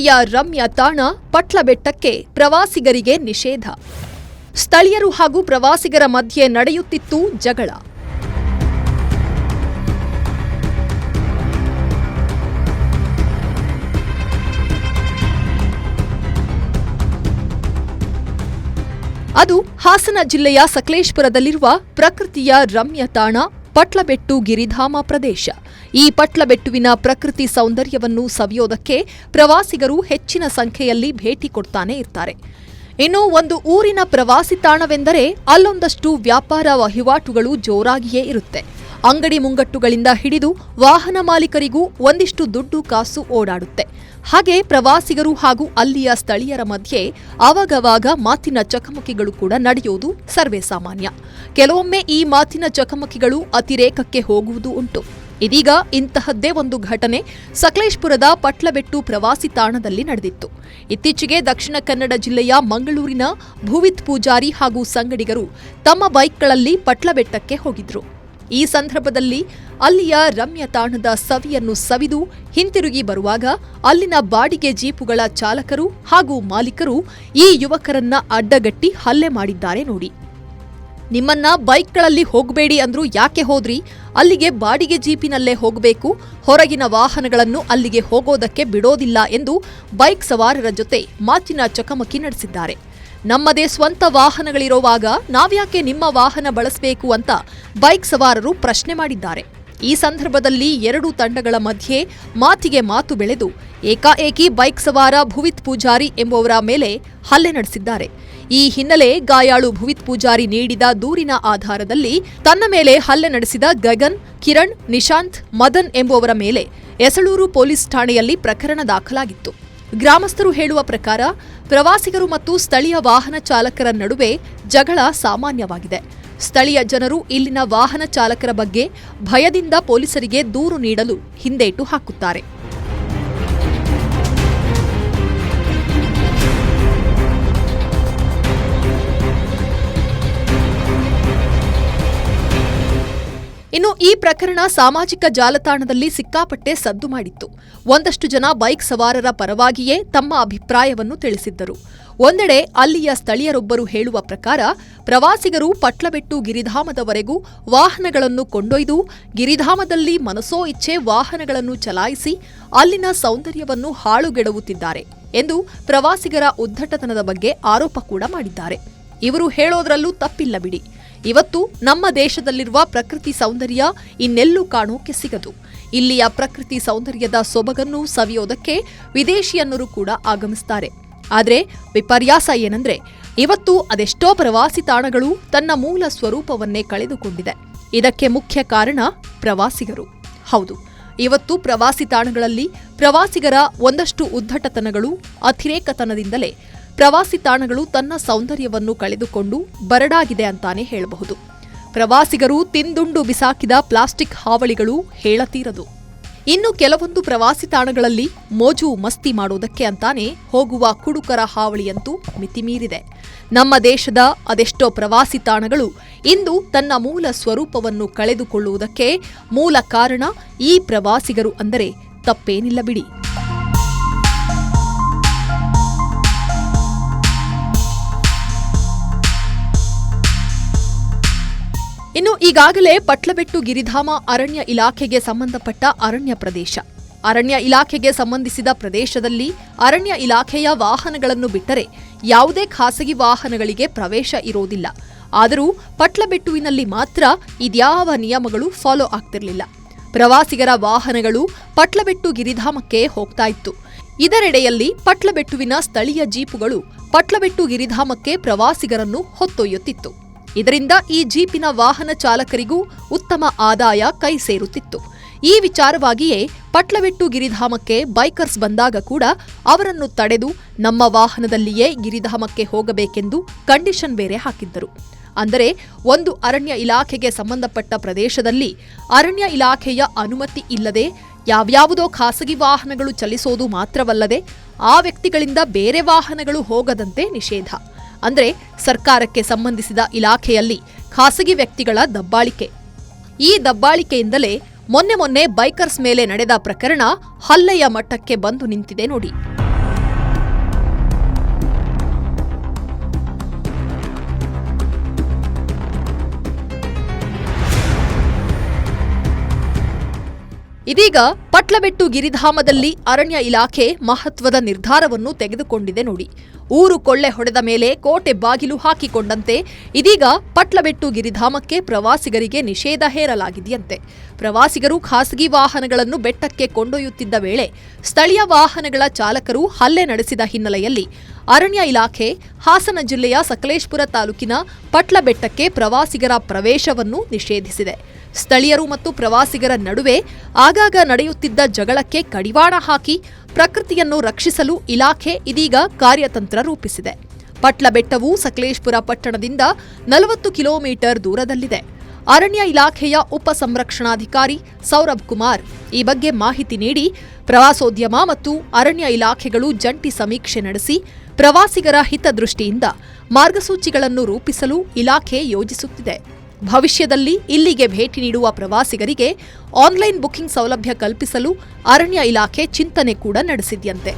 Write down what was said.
ಪ್ರಕೃತಿಯ ರಮ್ಯ ತಾಣ ಪಟ್ಲಬೆಟ್ಟಕ್ಕೆ ಪ್ರವಾಸಿಗರಿಗೆ ನಿಷೇಧ. ಸ್ಥಳೀಯರು ಹಾಗೂ ಪ್ರವಾಸಿಗರ ಮಧ್ಯೆ ನಡೆಯುತ್ತಿತ್ತು ಜಗಳ. ಅದು ಹಾಸನ ಜಿಲ್ಲೆಯ ಸಕಲೇಶಪುರದಲ್ಲಿರುವ ಪ್ರಕೃತಿಯ ರಮ್ಯ ತಾಣ ಪಟ್ಲಬೆಟ್ಟು ಗಿರಿಧಾಮ ಪ್ರದೇಶ. ಈ ಪಟ್ಲಬೆಟ್ಟುವಿನ ಪ್ರಕೃತಿ ಸೌಂದರ್ಯವನ್ನು ಸವಿಯೋದಕ್ಕೆ ಪ್ರವಾಸಿಗರು ಹೆಚ್ಚಿನ ಸಂಖ್ಯೆಯಲ್ಲಿ ಭೇಟಿ ಕೊಡ್ತಾನೆ ಇರ್ತಾರೆ. ಇನ್ನು ಒಂದು ಊರಿನ ಪ್ರವಾಸಿ ತಾಣವೆಂದರೆ ಅಲ್ಲೊಂದಷ್ಟು ವ್ಯಾಪಾರ ವಹಿವಾಟುಗಳು ಜೋರಾಗಿಯೇ ಇರುತ್ತೆ. ಅಂಗಡಿ ಮುಂಗಟ್ಟುಗಳಿಂದ ಹಿಡಿದು ವಾಹನ ಮಾಲೀಕರಿಗೂ ಒಂದಿಷ್ಟು ದುಡ್ಡು ಕಾಸು ಓಡಾಡುತ್ತೆ. ಹಾಗೆ ಪ್ರವಾಸಿಗರು ಹಾಗೂ ಅಲ್ಲಿಯ ಸ್ಥಳೀಯರ ಮಧ್ಯೆ ಆವಾಗವಾಗ ಮಾತಿನ ಚಕಮಕಿಗಳು ಕೂಡ ನಡೆಯುವುದು ಸರ್ವೇ ಸಾಮಾನ್ಯ. ಕೆಲವೊಮ್ಮೆ ಈ ಮಾತಿನ ಚಕಮಕಿಗಳು ಅತಿರೇಕಕ್ಕೆ ಹೋಗುವುದು ಉಂಟು. ಇದೀಗ ಇಂತಹದ್ದೇ ಒಂದು ಘಟನೆ ಸಕಲೇಶಪುರದ ಪಟ್ಲಬೆಟ್ಟು ಪ್ರವಾಸಿ ತಾಣದಲ್ಲಿ ನಡೆದಿತ್ತು. ಇತ್ತೀಚೆಗೆ ದಕ್ಷಿಣ ಕನ್ನಡ ಜಿಲ್ಲೆಯ ಮಂಗಳೂರಿನ ಭುವಿತ್ ಪೂಜಾರಿ ಹಾಗೂ ಸಂಗಡಿಗರು ತಮ್ಮ ಬೈಕ್ಗಳಲ್ಲಿ ಪಟ್ಲಬೆಟ್ಟಕ್ಕೆ ಹೋಗಿದ್ರು. ಈ ಸಂದರ್ಭದಲ್ಲಿ ಅಲ್ಲಿಯ ರಮ್ಯ ತಾಣದ ಸವಿಯನ್ನು ಸವಿದು ಹಿಂತಿರುಗಿ ಬರುವಾಗ ಅಲ್ಲಿನ ಬಾಡಿಗೆ ಜೀಪುಗಳ ಚಾಲಕರು ಹಾಗೂ ಮಾಲೀಕರು ಈ ಯುವಕರನ್ನ ಅಡ್ಡಗಟ್ಟಿ ಹಲ್ಲೆ ಮಾಡಿದ್ದಾರೆ ನೋಡಿ. ನಿಮ್ಮನ್ನ ಬೈಕ್ಗಳಲ್ಲಿ ಹೋಗಬೇಡಿ ಅಂದ್ರೂ ಯಾಕೆ ಹೋದ್ರಿ? ಅಲ್ಲಿಗೆ ಬಾಡಿಗೆ ಜೀಪಿನಲ್ಲೇ ಹೋಗಬೇಕು, ಹೊರಗಿನ ವಾಹನಗಳನ್ನು ಅಲ್ಲಿಗೆ ಹೋಗೋದಕ್ಕೆ ಬಿಡೋದಿಲ್ಲ ಎಂದು ಬೈಕ್ ಸವಾರರ ಜೊತೆ ಮಾತಿನ ಚಕಮಕಿ ನಡೆಸಿದ್ದಾರೆ. ನಮ್ಮದೇ ಸ್ವಂತ ವಾಹನಗಳಿರೋವಾಗ ನಾವ್ಯಾಕೆ ನಿಮ್ಮ ವಾಹನ ಬಳಸಬೇಕು ಅಂತ ಬೈಕ್ ಸವಾರರು ಪ್ರಶ್ನೆ ಮಾಡಿದ್ದಾರೆ. ಈ ಸಂದರ್ಭದಲ್ಲಿ ಎರಡೂ ತಂಡಗಳ ಮಧ್ಯೆ ಮಾತಿಗೆ ಮಾತು ಬೆಳೆದು ಏಕಾಏಕಿ ಬೈಕ್ ಸವಾರ ಭುವಿತ್ ಪೂಜಾರಿ ಎಂಬುವರ ಮೇಲೆ ಹಲ್ಲೆ ನಡೆಸಿದ್ದಾರೆ. ಈ ಹಿನ್ನೆಲೆ ಗಾಯಾಳು ಭುವಿತ್ ಪೂಜಾರಿ ನೀಡಿದ ದೂರಿನ ಆಧಾರದಲ್ಲಿ ತನ್ನ ಮೇಲೆ ಹಲ್ಲೆ ನಡೆಸಿದ ಗಗನ್, ಕಿರಣ್, ನಿಶಾಂತ್, ಮದನ್ ಎಂಬುವರ ಮೇಲೆ ಯಸಳೂರು ಪೊಲೀಸ್ ಠಾಣೆಯಲ್ಲಿ ಪ್ರಕರಣ ದಾಖಲಾಗಿತ್ತು. ಗ್ರಾಮಸ್ಥರು ಹೇಳುವ ಪ್ರಕಾರ ಪ್ರವಾಸಿಗರು ಮತ್ತು ಸ್ಥಳೀಯ ವಾಹನ ಚಾಲಕರ ನಡುವೆ ಜಗಳ ಸಾಮಾನ್ಯವಾಗಿದೆ. ಸ್ಥಳೀಯ ಜನರು ಇಲ್ಲಿನ ವಾಹನ ಚಾಲಕರ ಬಗ್ಗೆ ಭಯದಿಂದ ಪೊಲೀಸರಿಗೆ ದೂರು ನೀಡಲು ಹಿಂದೇಟು ಹಾಕುತ್ತಾರೆ. ಇನ್ನು ಈ ಪ್ರಕರಣ ಸಾಮಾಜಿಕ ಜಾಲತಾಣದಲ್ಲಿ ಸಿಕ್ಕಾಪಟ್ಟೆ ಸದ್ದು ಮಾಡಿತ್ತು. ಒಂದಷ್ಟು ಜನ ಬೈಕ್ ಸವಾರರ ಪರವಾಗಿಯೇ ತಮ್ಮ ಅಭಿಪ್ರಾಯವನ್ನು ತಿಳಿಸಿದ್ದರು. ಒಂದೆಡೆ ಅಲ್ಲಿಯ ಸ್ಥಳೀಯರೊಬ್ಬರು ಹೇಳುವ ಪ್ರಕಾರ ಪ್ರವಾಸಿಗರು ಪಟ್ಲಬೆಟ್ಟು ಗಿರಿಧಾಮದವರೆಗೂ ವಾಹನಗಳನ್ನು ಕೊಂಡೊಯ್ದು ಗಿರಿಧಾಮದಲ್ಲಿ ಮನಸೋ ಇಚ್ಛೆ ವಾಹನಗಳನ್ನು ಚಲಾಯಿಸಿ ಅಲ್ಲಿನ ಸೌಂದರ್ಯವನ್ನು ಹಾಳುಗೆಡವುತ್ತಿದ್ದಾರೆ ಎಂದು ಪ್ರವಾಸಿಗರ ಉದ್ದಟತನದ ಬಗ್ಗೆ ಆರೋಪ ಕೂಡ ಮಾಡಿದ್ದಾರೆ. ಇವರು ಹೇಳೋದ್ರಲ್ಲೂ ತಪ್ಪಿಲ್ಲ ಬಿಡಿ. ಇವತ್ತು ನಮ್ಮ ದೇಶದಲ್ಲಿರುವ ಪ್ರಕೃತಿ ಸೌಂದರ್ಯ ಇನ್ನೆಲ್ಲೂ ಕಾಣೋಕೆ ಸಿಗದು. ಇಲ್ಲಿಯ ಪ್ರಕೃತಿ ಸೌಂದರ್ಯದ ಸೊಬಗನ್ನು ಸವಿಯೋದಕ್ಕೆ ವಿದೇಶಿಯನ್ನರು ಕೂಡ ಆಗಮಿಸುತ್ತಾರೆ. ಆದರೆ ವಿಪರ್ಯಾಸ ಏನಂದ್ರೆ ಇವತ್ತು ಅದೆಷ್ಟೋ ಪ್ರವಾಸಿ ತಾಣಗಳು ತನ್ನ ಮೂಲ ಸ್ವರೂಪವನ್ನೇ ಕಳೆದುಕೊಂಡಿದೆ. ಇದಕ್ಕೆ ಮುಖ್ಯ ಕಾರಣ ಪ್ರವಾಸಿಗರು. ಹೌದು, ಇವತ್ತು ಪ್ರವಾಸಿ ತಾಣಗಳಲ್ಲಿ ಪ್ರವಾಸಿಗರ ಒಂದಷ್ಟು ಉದ್ದಟತನಗಳು, ಅತಿರೇಕತನದಿಂದಲೇ ಪ್ರವಾಸಿ ತಾಣಗಳು ತನ್ನ ಸೌಂದರ್ಯವನ್ನು ಕಳೆದುಕೊಂಡು ಬರಡಾಗಿದೆ ಅಂತಾನೆ ಹೇಳಬಹುದು. ಪ್ರವಾಸಿಗರು ತಿಂದುಂಡು ಬಿಸಾಕಿದ ಪ್ಲಾಸ್ಟಿಕ್ ಹಾವಳಿಗಳು ಹೇಳತೀರದು. ಇನ್ನು ಕೆಲವೊಂದು ಪ್ರವಾಸಿ ತಾಣಗಳಲ್ಲಿ ಮೋಜು ಮಸ್ತಿ ಮಾಡೋದಕ್ಕೆ ಅಂತಾನೆ ಹೋಗುವ ಕುಡುಕರ ಹಾವಳಿಯಂತೂ ಮಿತಿಮೀರಿದೆ. ನಮ್ಮ ದೇಶದ ಅದೆಷ್ಟೋ ಪ್ರವಾಸಿ ತಾಣಗಳು ಇಂದು ತನ್ನ ಮೂಲ ಸ್ವರೂಪವನ್ನು ಕಳೆದುಕೊಳ್ಳುವುದಕ್ಕೆ ಮೂಲ ಕಾರಣ ಈ ಪ್ರವಾಸಿಗರು ಅಂದರೆ ತಪ್ಪೇನಿಲ್ಲ ಬಿಡಿ. ಇನ್ನು ಈಗಾಗಲೇ ಪಟ್ಲಬೆಟ್ಟು ಗಿರಿಧಾಮ ಅರಣ್ಯ ಇಲಾಖೆಗೆ ಸಂಬಂಧಪಟ್ಟ ಅರಣ್ಯ ಪ್ರದೇಶ. ಅರಣ್ಯ ಇಲಾಖೆಗೆ ಸಂಬಂಧಿಸಿದ ಪ್ರದೇಶದಲ್ಲಿ ಅರಣ್ಯ ಇಲಾಖೆಯ ವಾಹನಗಳನ್ನು ಬಿಟ್ಟರೆ ಯಾವುದೇ ಖಾಸಗಿ ವಾಹನಗಳಿಗೆ ಪ್ರವೇಶ ಇರೋದಿಲ್ಲ. ಆದರೂ ಪಟ್ಲಬೆಟ್ಟುವಿನಲ್ಲಿ ಮಾತ್ರ ಇದ್ಯಾವ ನಿಯಮಗಳು ಫಾಲೋ ಆಗ್ತಿರಲಿಲ್ಲ. ಪ್ರವಾಸಿಗರ ವಾಹನಗಳು ಪಟ್ಲಬೆಟ್ಟು ಗಿರಿಧಾಮಕ್ಕೆ ಹೋಗ್ತಾ ಇತ್ತು. ಇದರೆಡೆಯಲ್ಲಿ ಪಟ್ಲಬೆಟ್ಟುವಿನ ಸ್ಥಳೀಯ ಜೀಪುಗಳು ಪಟ್ಲಬೆಟ್ಟು ಗಿರಿಧಾಮಕ್ಕೆ ಪ್ರವಾಸಿಗರನ್ನು ಹೊತ್ತೊಯ್ಯುತ್ತಿತ್ತು. ಇದರಿಂದ ಈ ಜೀಪಿನ ವಾಹನ ಚಾಲಕರಿಗೂ ಉತ್ತಮ ಆದಾಯ ಕೈ ಸೇರುತ್ತಿತ್ತು. ಈ ವಿಚಾರವಾಗಿಯೇ ಪಟ್ಲಬೆಟ್ಟು ಗಿರಿಧಾಮಕ್ಕೆ ಬೈಕರ್ಸ್ ಬಂದಾಗ ಕೂಡ ಅವರನ್ನು ತಡೆದು ನಮ್ಮ ವಾಹನದಲ್ಲಿಯೇ ಗಿರಿಧಾಮಕ್ಕೆ ಹೋಗಬೇಕೆಂದು ಕಂಡೀಷನ್ ಬೇರೆ ಹಾಕಿದ್ದರು. ಅಂದರೆ ಒಂದು ಅರಣ್ಯ ಇಲಾಖೆಗೆ ಸಂಬಂಧಪಟ್ಟ ಪ್ರದೇಶದಲ್ಲಿ ಅರಣ್ಯ ಇಲಾಖೆಯ ಅನುಮತಿ ಇಲ್ಲದೆ ಯಾವ್ಯಾವುದೋ ಖಾಸಗಿ ವಾಹನಗಳು ಚಲಿಸೋದು ಮಾತ್ರವಲ್ಲದೆ ಆ ವ್ಯಕ್ತಿಗಳಿಂದ ಬೇರೆ ವಾಹನಗಳು ಹೋಗದಂತೆ ನಿಷೇಧ. ಅಂದ್ರೆ ಸರ್ಕಾರಕ್ಕೆ ಸಂಬಂಧಿಸಿದ ಇಲಾಖೆಯಲ್ಲಿ ಖಾಸಗಿ ವ್ಯಕ್ತಿಗಳ ದಬ್ಬಾಳಿಕೆ. ಈ ದಬ್ಬಾಳಿಕೆಯಿಂದಲೇ ಮೊನ್ನೆ ಬೈಕರ್ಸ್ ಮೇಲೆ ನಡೆದ ಪ್ರಕರಣ ಹಲ್ಲೆಯ ಮಟ್ಟಕ್ಕೆ ಬಂದು ನಿಂತಿದೆ ನೋಡಿ. ಇದೀಗ ಪಟ್ಲಬೆಟ್ಟು ಗಿರಿಧಾಮದಲ್ಲಿ ಅರಣ್ಯ ಇಲಾಖೆ ಮಹತ್ವದ ನಿರ್ಧಾರವನ್ನು ತೆಗೆದುಕೊಂಡಿದೆ ನೋಡಿ. ಊರು ಕೊಳ್ಳೆ ಹೊಡೆದ ಮೇಲೆ ಕೋಟೆ ಬಾಗಿಲು ಹಾಕಿಕೊಂಡಂತೆ ಇದೀಗ ಪಟ್ಲಬೆಟ್ಟು ಗಿರಿಧಾಮಕ್ಕೆ ಪ್ರವಾಸಿಗರಿಗೆ ನಿಷೇಧ ಹೇರಲಾಗಿದೆಯಂತೆ. ಪ್ರವಾಸಿಗರು ಖಾಸಗಿ ವಾಹನಗಳನ್ನು ಬೆಟ್ಟಕ್ಕೆ ಕೊಂಡೊಯ್ಯುತ್ತಿದ್ದ ವೇಳೆ ಸ್ಥಳೀಯ ವಾಹನಗಳ ಚಾಲಕರು ಹಲ್ಲೆ ನಡೆಸಿದ ಹಿನ್ನೆಲೆಯಲ್ಲಿ ಅರಣ್ಯ ಇಲಾಖೆ ಹಾಸನ ಜಿಲ್ಲೆಯ ಸಕಲೇಶಪುರ ತಾಲೂಕಿನ ಪಟ್ಲಬೆಟ್ಟಕ್ಕೆ ಪ್ರವಾಸಿಗರ ಪ್ರವೇಶವನ್ನು ನಿಷೇಧಿಸಿದೆ. ಸ್ಥಳೀಯರು ಮತ್ತು ಪ್ರವಾಸಿಗರ ನಡುವೆ ಆಗಾಗ ನಡೆಯುತ್ತಿದ್ದ ಜಗಳಕ್ಕೆ ಕಡಿವಾಣ ಹಾಕಿ ಪ್ರಕೃತಿಯನ್ನು ರಕ್ಷಿಸಲು ಇಲಾಖೆ ಇದೀಗ ಕಾರ್ಯತಂತ್ರ ರೂಪಿಸಿದೆ. ಪಟ್ಲಬೆಟ್ಟವು ಸಕಲೇಶಪುರ ಪಟ್ಟಣದಿಂದ 40 ಕಿಲೋಮೀಟರ್ ದೂರದಲ್ಲಿದೆ. ಅರಣ್ಯ ಇಲಾಖೆಯ ಉಪ ಸಂರಕ್ಷಣಾಧಿಕಾರಿ ಸೌರಭ್ ಕುಮಾರ್ ಈ ಬಗ್ಗೆ ಮಾಹಿತಿ ನೀಡಿ, ಪ್ರವಾಸೋದ್ಯಮ ಮತ್ತು ಅರಣ್ಯ ಇಲಾಖೆಗಳು ಜಂಟಿ ಸಮೀಕ್ಷೆ ನಡೆಸಿ ಪ್ರವಾಸಿಗರ ಹಿತದೃಷ್ಟಿಯಿಂದ ಮಾರ್ಗಸೂಚಿಗಳನ್ನು ರೂಪಿಸಲು ಇಲಾಖೆ ಯೋಜಿಸುತ್ತಿದೆ. ಭವಿಷ್ಯದಲ್ಲಿ ಇಲ್ಲಿಗೆ ಭೇಟಿ ನೀಡುವ ಪ್ರವಾಸಿಗರಿಗೆ ಆನ್ಲೈನ್ ಬುಕಿಂಗ್ ಸೌಲಭ್ಯ ಕಲ್ಪಿಸಲು ಅರಣ್ಯ ಇಲಾಖೆ ಚಿಂತನೆ ಕೂಡ ನಡೆಸಿದೆಯಂತೆ.